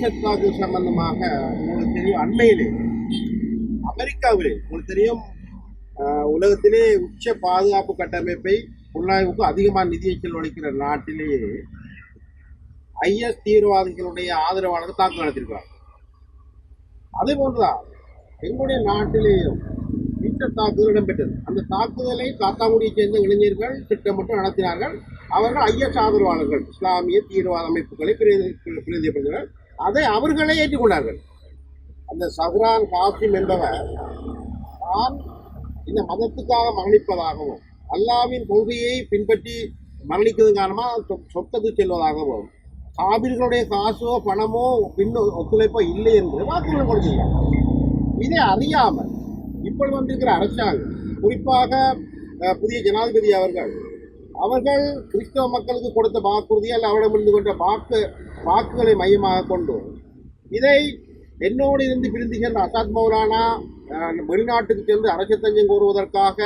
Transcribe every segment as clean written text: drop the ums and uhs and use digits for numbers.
Easter தாக்குதல் சம்பந்தமாக உங்களுக்கு தெரியும், அண்மையிலே அமெரிக்காவிலே உங்களுக்கு தெரியும், உலகத்திலே உச்ச பாதுகாப்பு கட்டமைப்பை புலனாய்வுக்கு அதிகமாக நிதியை செலவழிக்கிற நாட்டிலேயே ஐஎஸ் தீவிரவாதிகளுடைய ஆதரவாளர்கள் தாக்குதல் நடத்திருக்கிறார். அதே போன்றுதான் எங்களுடைய நாட்டிலேயும் ஈஸ்டர் தாக்குதல் இடம்பெற்றது. அந்த தாக்குதலை காத்தாங்குடியை சேர்ந்த இளைஞர்கள் திட்டமிட்டு நடத்தினார்கள். அவர்கள் ஐஎஸ் ஆதரவாளர்கள், இஸ்லாமிய தீவிரவாத அமைப்புகளை பிரதிநிதிப்படுத்தினர். அதை அவர்களே ஏற்றுக்கொண்டார்கள். அந்த சஹ்ரான் காசிம் என்பவர் தான் இந்த மதத்துக்காக மரணிப்பதாகவும் அல்லாவின் கொள்கையை பின்பற்றி மரணிக்கிறது காரணமாக சொத்தத்து செல்வதாகவும் காபிர்களுடைய காசோ பணமோ ஒத்துழைப்போ இல்லை என்று வாக்குறுதி கொடுத்திருக்காங்க. இதை அறியாமல் இப்பொழுது வந்திருக்கிற அரசாங்கம், குறிப்பாக புதிய ஜனாதிபதி அவர்கள் கிறிஸ்தவ மக்களுக்கு கொடுத்த வாக்குறுதி அல்ல அவரிடமிருந்து கொண்ட வாக்குகளை மையமாக கொண்டு இதை என்னோடு இருந்து பிரிந்து சென்ற அசாத் மௌலானா வெளிநாட்டுக்கு சென்று அரசு தஞ்சம் கோருவதற்காக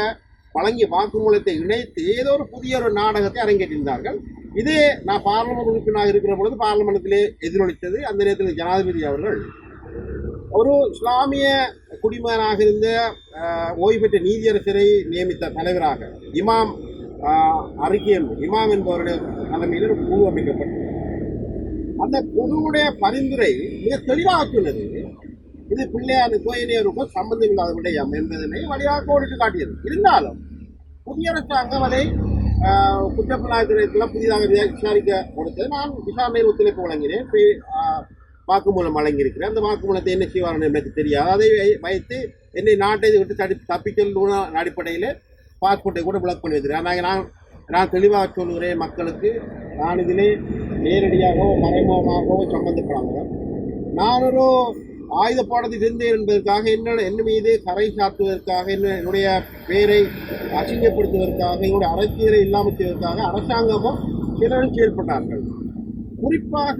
வழங்கிய வாக்குமூலத்தை இணைத்து ஏதோ ஒரு புதிய நாடகத்தை அரங்கேற்றிருந்தார்கள். இது நான் பார்லமெண்ட் உறுப்பினராக இருக்கிற பொழுது பார்லமெண்டத்திலே எதிரொலித்தது. அந்த நேரத்தில் ஜனாதிபதி அவர்கள் ஒரு இஸ்லாமிய குடிமகனாக இருந்த ஓய்வு பெற்ற நீதியரசரை நியமித்த தலைவராக இமாம் என்பவருடைய தலைமையில் ஒரு குழு அமைக்கப்பட்டது. அந்த குழுவுடைய பரிந்துரை மிக தெளிவாக சொன்னது, இது பிள்ளையாருக்கோ இணையருக்கோ சம்பந்தம் இல்லாத விடயம் என்பதனை வழியாக கோடிட்டு காட்டியது. இருந்தாலும் புதிய அரசாங்கம் அதை குற்றப்புலனாய்வுத்துறையில் புதிதாக விசாரிக்க கொடுத்தது. நான் விசாரணையில் ஒத்துழைப்பு வழங்கினேன், வாக்குமூலம் வழங்கியிருக்கிறேன். அந்த வாக்குமூலத்தை என்ன செய்வார்கள் எனக்கு தெரியாது. அதை வைத்து என்னை நாட்டை விட்டு தப்பிச்சொல்லுன அடிப்படையில் பாஸ்போர்ட்டை கூட பிளாக் பண்ணி வைக்கிறேன். நான் தெளிவாக சொல்லுகிறேன் மக்களுக்கு, நான் இதிலே நேரடியாகவோ மறைமுகமாகவோ சம்பந்தப்படாமல் நான் ஒரு ஆயுத பாடத்தில் இருந்தேன் என்பதற்காக என்ன மீது கரை சாத்துவதற்காக என்னுடைய பெயரை அசிங்கப்படுத்துவதற்காக என்னுடைய அரசியலை இல்லாமல் செய்வதற்காக அரசாங்கமும் சிலரும் செயல்பட்டார்கள். குறிப்பாக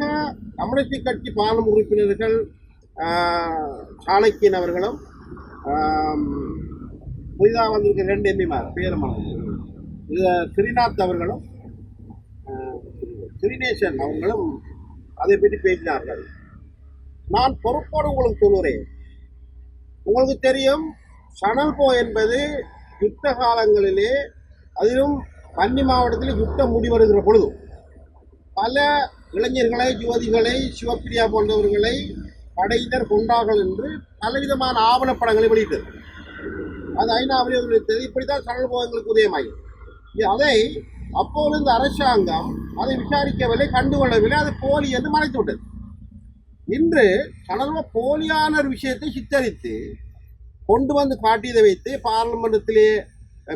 கம்யூனிஸ்ட் கட்சி பாராளுமன்ற உறுப்பினர்கள் சாணக்கியன் அவர்களும் புதிதாக வந்திருக்கிற 2 எம்பிமார் பேரமான ஸ்ரீநாத் அவர்களும் ஸ்ரீநேசன் அவர்களும் அதை பற்றி பேசினார்கள். நான் பொறுப்போடு உங்களுக்கு சொல்லுறேன், உங்களுக்கு தெரியும், சணல்போ என்பது யுத்த காலங்களிலே, அதிலும் வன்னி மாவட்டத்தில் யுத்தம் முடிவெடுக்கிற பொழுது பல இளைஞர்களை, யுவதிகளை, சிவப்பிரியா போன்றவர்களை படையினர் கொண்டார்கள் என்று பலவிதமான ஆவணப்படங்களை வெளியிட்டது. அது ஐநாவிலே வெளியிட்டது. இப்படித்தான் சணல்போ எங்களுக்கு உதயமாகும். அதை அப்போது இந்த அரசாங்கம் அதை விசாரிக்கவில்லை, கண்டுகொள்ளவில்லை, அது போலி என்று மறைத்து விட்டது. இன்று சணல்போ போலியான ஒரு விஷயத்தை சித்தரித்து கொண்டு வந்து காட்டியதை வைத்து பார்லிமெண்டத்திலே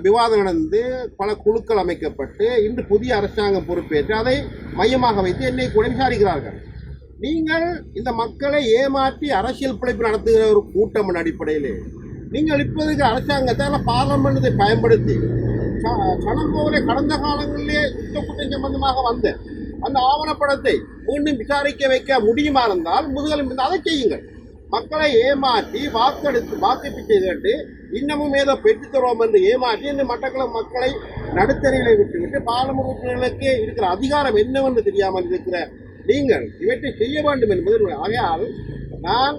விவாதம் நடந்து பல குழுக்கள் அமைக்கப்பட்டு இன்று புதிய அரசாங்கம் பொறுப்பேற்று அதை மையமாக வைத்து என்னை கூட விசாரிக்கிறார்கள். நீங்கள் இந்த மக்களை ஏமாற்றி அரசியல் பிழைப்பு நடத்துகிற ஒரு கூட்டம் அடிப்படையில் நீங்கள் இப்போதைக்கு அரசாங்கத்தை பார்லிமெண்டத்தை பயன்படுத்தி சணல்போவிலே கடந்த காலங்களிலே யுத்த குற்றம் சம்பந்தமாக வந்த அந்த ஆவணப்படத்தை மீண்டும் விசாரிக்க வைக்க முடியுமா இருந்தால் முதுகலும் அதை செய்யுங்கள். மக்களை ஏமாற்றி வாக்கு பிச்சை கேட்டு இன்னமும் ஏதோ பெற்றுத்தருவோம் என்று ஏமாற்றி இந்த மட்டக்களப்பு மக்களை நடுத்தரையிலே விட்டுவிட்டு பார்லிமெண்ட் உறுப்பினர்களுக்கு இருக்கிற அதிகாரம் என்னவென்று தெரியாமல் இருக்கிற நீங்கள் இவற்றை செய்ய வேண்டும் என்பது. ஆகையால் நான்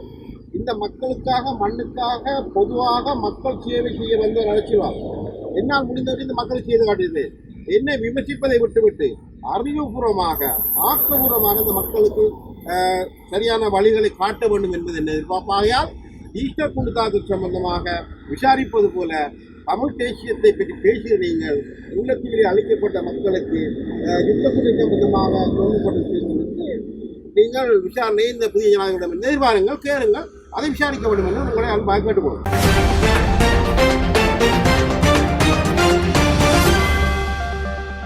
இந்த மக்களுக்காக, மண்ணுக்காக, பொதுவாக மக்கள் சேவை செய்ய வந்த ஒரு அரசியல்வாதி, என்னால் முடிந்தவரை இந்த மக்களை செய்து காட்டியது. என்னை விமர்சிப்பதை விட்டுவிட்டு அறிவுபூர்வமாக, ஆக்கபூர்வமாக இந்த மக்களுக்கு சரியான வழிகளை காட்ட வேண்டும் என்பது என்ன எதிர்பார்ப்பாகையால் ஈஸ்டர் குண்டு தாக்குதல் சம்பந்தமாக விசாரிப்பது போல தமிழ் தேசியத்தை பற்றி பேசிய நீங்கள் உள்ளத்திலே அளிக்கப்பட்ட மக்களுக்கு யுத்த குண்டு சம்பந்தமாக சொல்லப்பட்ட செய்திகளுக்கு நீங்கள் விசாரணையை இந்த புதிய ஜனாதிபதியிடம் எதிர்பாருங்கள், கேளுங்கள், அதை விசாரிக்க வேண்டும் என்று உங்களை அன்பாக கேட்டுக்கொள்ளுங்கள்.